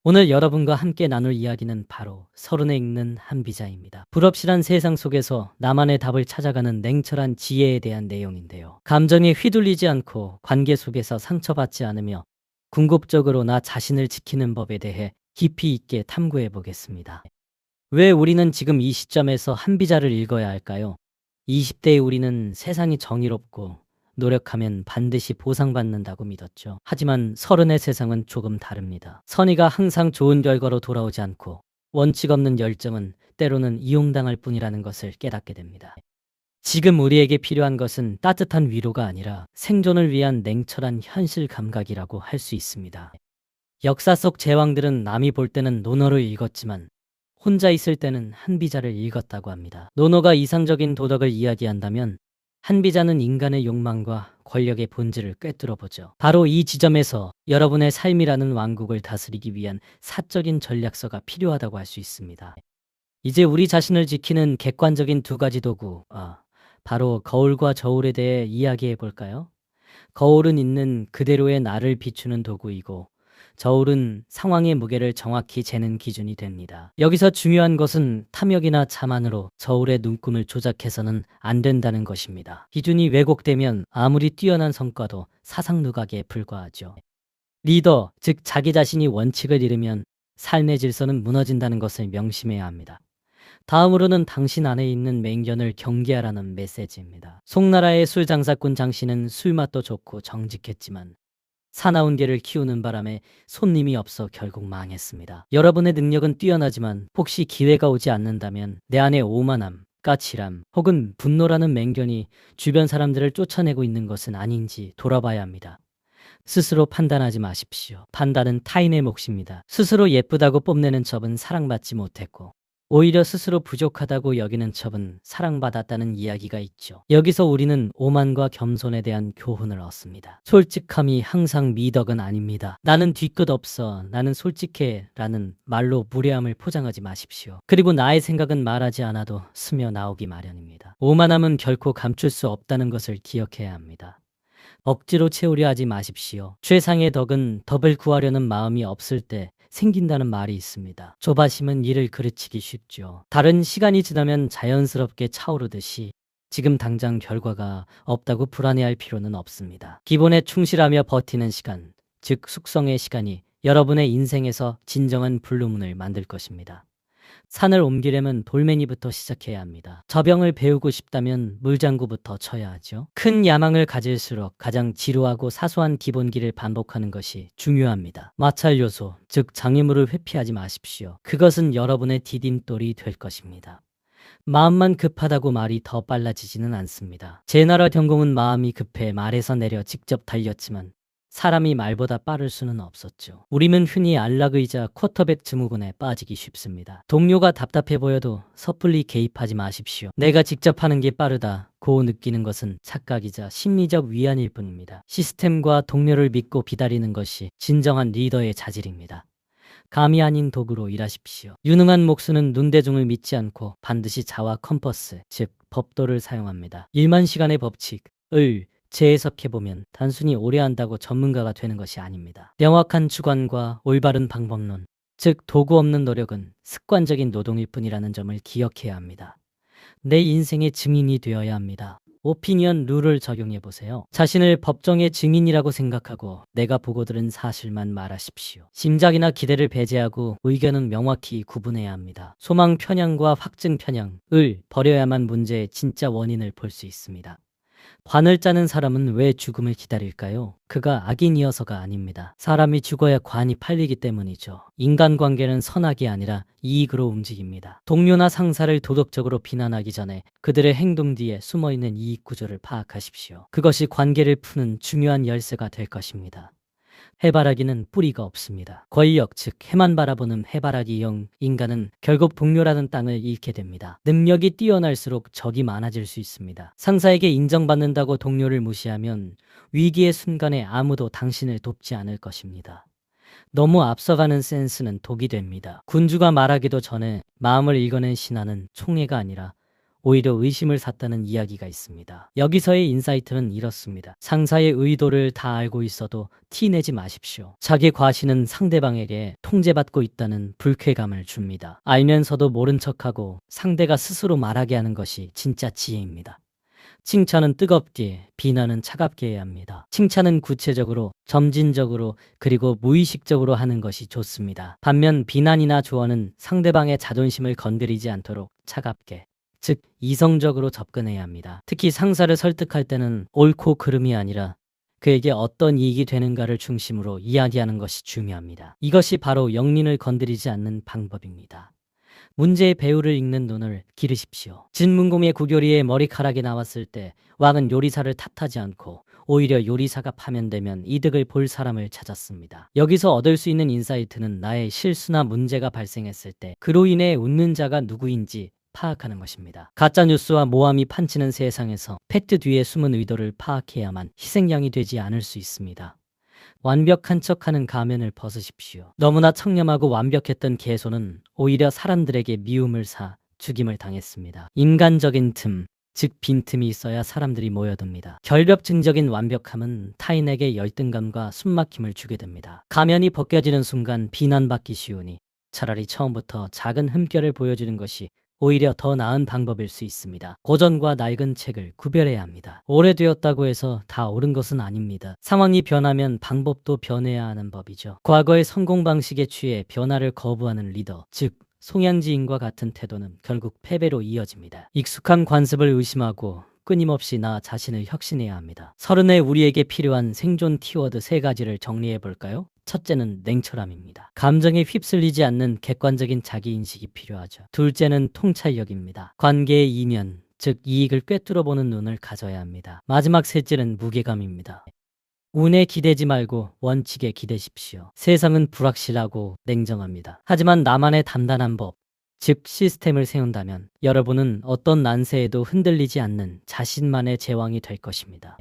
오늘 여러분과 함께 나눌 이야기는 바로 서른에 읽는 한비자입니다. 불확실한 세상 속에서 나만의 답을 찾아가는 냉철한 지혜에 대한 내용인데요. 감정에 휘둘리지 않고 관계 속에서 상처받지 않으며 궁극적으로 나 자신을 지키는 법에 대해 깊이 있게 탐구해 보겠습니다. 왜 우리는 지금 이 시점에서 한비자를 읽어야 할까요? 20대의 우리는 세상이 정의롭고 노력하면 반드시 보상받는다고 믿었죠. 하지만 서른의 세상은 조금 다릅니다. 선의가 항상 좋은 결과로 돌아오지 않고 원칙 없는 열정은 때로는 이용당할 뿐이라는 것을 깨닫게 됩니다. 지금 우리에게 필요한 것은 따뜻한 위로가 아니라 생존을 위한 냉철한 현실 감각이라고 할 수 있습니다. 역사 속 제왕들은 남이 볼 때는 논어를 읽었지만 혼자 있을 때는 한비자를 읽었다고 합니다. 논어가 이상적인 도덕을 이야기한다면 한비자는 인간의 욕망과 권력의 본질을 꿰뚫어 보죠. 바로 이 지점에서 여러분의 삶이라는 왕국을 다스리기 위한 사적인 전략서가 필요하다고 할 수 있습니다. 이제 우리 자신을 지키는 객관적인 두 가지 도구, 바로 거울과 저울에 대해 이야기해 볼까요? 거울은 있는 그대로의 나를 비추는 도구이고 저울은 상황의 무게를 정확히 재는 기준이 됩니다. 여기서 중요한 것은 탐욕이나 자만으로 저울의 눈금을 조작해서는 안 된다는 것입니다. 기준이 왜곡되면 아무리 뛰어난 성과도 사상 누각에 불과하죠. 리더, 즉 자기 자신이 원칙을 잃으면 삶의 질서는 무너진다는 것을 명심해야 합니다. 다음으로는 당신 안에 있는 맹견을 경계하라는 메시지입니다. 송나라의 술 장사꾼 장씨는 술맛도 좋고 정직했지만 사나운 개를 키우는 바람에 손님이 없어 결국 망했습니다. 여러분의 능력은 뛰어나지만 혹시 기회가 오지 않는다면 내 안에 오만함, 까칠함 혹은 분노라는 맹견이 주변 사람들을 쫓아내고 있는 것은 아닌지 돌아봐야 합니다. 스스로 판단하지 마십시오. 판단은 타인의 몫입니다. 스스로 예쁘다고 뽐내는 첩은 사랑받지 못했고 오히려 스스로 부족하다고 여기는 첩은 사랑받았다는 이야기가 있죠. 여기서 우리는 오만과 겸손에 대한 교훈을 얻습니다. 솔직함이 항상 미덕은 아닙니다. 나는 뒤끝 없어, 나는 솔직해 라는 말로 무례함을 포장하지 마십시오. 그리고 나의 생각은 말하지 않아도 스며 나오기 마련입니다. 오만함은 결코 감출 수 없다는 것을 기억해야 합니다. 억지로 채우려 하지 마십시오. 최상의 덕은 덕을 구하려는 마음이 없을 때 생긴다는 말이 있습니다. 조바심은 이를 그르치기 쉽죠. 다른 시간이 지나면 자연스럽게 차오르듯이 지금 당장 결과가 없다고 불안해할 필요는 없습니다. 기본에 충실하며 버티는 시간, 즉 숙성의 시간이 여러분의 인생에서 진정한 블루문을 만들 것입니다. 산을 옮기려면 돌멩이부터 시작해야 합니다. 저병을 배우고 싶다면 물장구부터 쳐야 하죠. 큰 야망을 가질수록 가장 지루하고 사소한 기본기를 반복하는 것이 중요합니다. 마찰 요소, 즉 장애물을 회피하지 마십시오. 그것은 여러분의 디딤돌이 될 것입니다. 마음만 급하다고 말이 더 빨라지지는 않습니다. 제나라 경공은 마음이 급해 말에서 내려 직접 달렸지만 사람이 말보다 빠를 수는 없었죠. 우리는 흔히 안락의자 쿼터백 증후군에 빠지기 쉽습니다. 동료가 답답해 보여도 섣불리 개입하지 마십시오. 내가 직접 하는 게 빠르다고 느끼는 것은 착각이자 심리적 위안일 뿐입니다. 시스템과 동료를 믿고 기다리는 것이 진정한 리더의 자질입니다. 감이 아닌 도구로 일하십시오. 유능한 목수는 눈대중을 믿지 않고 반드시 자와 컴퍼스, 즉 법도를 사용합니다. 1만 시간의 법칙을 재해석해보면 단순히 오래 한다고 전문가가 되는 것이 아닙니다. 명확한 주관과 올바른 방법론, 즉 도구 없는 노력은 습관적인 노동일 뿐이라는 점을 기억해야 합니다. 내 인생의 증인이 되어야 합니다. 오피니언 룰을 적용해보세요. 자신을 법정의 증인이라고 생각하고 내가 보고 들은 사실만 말하십시오. 짐작이나 기대를 배제하고 의견은 명확히 구분해야 합니다. 소망 편향과 확증 편향을 버려야만 문제의 진짜 원인을 볼 수 있습니다. 관을 짜는 사람은 왜 죽음을 기다릴까요? 그가 악인이어서가 아닙니다. 사람이 죽어야 관이 팔리기 때문이죠. 인간관계는 선악이 아니라 이익으로 움직입니다. 동료나 상사를 도덕적으로 비난하기 전에 그들의 행동 뒤에 숨어있는 이익 구조를 파악하십시오. 그것이 관계를 푸는 중요한 열쇠가 될 것입니다. 해바라기는 뿌리가 없습니다. 권력, 즉 해만 바라보는 해바라기형 인간은 결국 동료라는 땅을 잃게 됩니다. 능력이 뛰어날수록 적이 많아질 수 있습니다. 상사에게 인정받는다고 동료를 무시하면 위기의 순간에 아무도 당신을 돕지 않을 것입니다. 너무 앞서가는 센스는 독이 됩니다. 군주가 말하기도 전에 마음을 읽어낸 신하는 총애가 아니라 오히려 의심을 샀다는 이야기가 있습니다. 여기서의 인사이트는 이렇습니다. 상사의 의도를 다 알고 있어도 티내지 마십시오. 자기 과시는 상대방에게 통제받고 있다는 불쾌감을 줍니다. 알면서도 모른 척하고 상대가 스스로 말하게 하는 것이 진짜 지혜입니다. 칭찬은 뜨겁게, 비난은 차갑게 해야 합니다. 칭찬은 구체적으로, 점진적으로, 그리고 무의식적으로 하는 것이 좋습니다. 반면 비난이나 조언은 상대방의 자존심을 건드리지 않도록 차갑게, 즉 이성적으로 접근해야 합니다. 특히 상사를 설득할 때는 옳고 그름이 아니라 그에게 어떤 이익이 되는가를 중심으로 이야기하는 것이 중요합니다. 이것이 바로 영린을 건드리지 않는 방법입니다. 문제의 배후를 읽는 눈을 기르십시오. 진문공의 구교리에 머리카락이 나왔을 때 왕은 요리사를 탓하지 않고 오히려 요리사가 파면되면 이득을 볼 사람을 찾았습니다. 여기서 얻을 수 있는 인사이트는 나의 실수나 문제가 발생했을 때 그로 인해 웃는 자가 누구인지 파악하는 것입니다. 가짜뉴스와 모함이 판치는 세상에서 팩트 뒤에 숨은 의도를 파악해야만 희생양이 되지 않을 수 있습니다. 완벽한 척하는 가면을 벗으십시오. 너무나 청렴하고 완벽했던 개소는 오히려 사람들에게 미움을 사 죽임을 당했습니다. 인간적인 틈, 즉 빈틈이 있어야 사람들이 모여듭니다. 결벽증적인 완벽함은 타인에게 열등감과 숨막힘을 주게 됩니다. 가면이 벗겨지는 순간 비난받기 쉬우니 차라리 처음부터 작은 흠결을 보여주는 것이 오히려 더 나은 방법일 수 있습니다. 고전과 낡은 책을 구별해야 합니다. 오래되었다고 해서 다 옳은 것은 아닙니다. 상황이 변하면 방법도 변해야 하는 법이죠. 과거의 성공 방식에 취해 변화를 거부하는 리더, 즉 송양지인과 같은 태도는 결국 패배로 이어집니다. 익숙한 관습을 의심하고 끊임없이 나 자신을 혁신해야 합니다. 서른에 우리에게 필요한 생존 키워드 3가지를 정리해 볼까요? 첫째는 냉철함입니다. 감정에 휩쓸리지 않는 객관적인 자기인식이 필요하죠. 둘째는 통찰력입니다. 관계의 이면, 즉 이익을 꿰뚫어보는 눈을 가져야 합니다. 마지막 셋째는 무게감입니다. 운에 기대지 말고 원칙에 기대십시오. 세상은 불확실하고 냉정합니다. 하지만 나만의 단단한 법, 즉 시스템을 세운다면 여러분은 어떤 난세에도 흔들리지 않는 자신만의 제왕이 될 것입니다.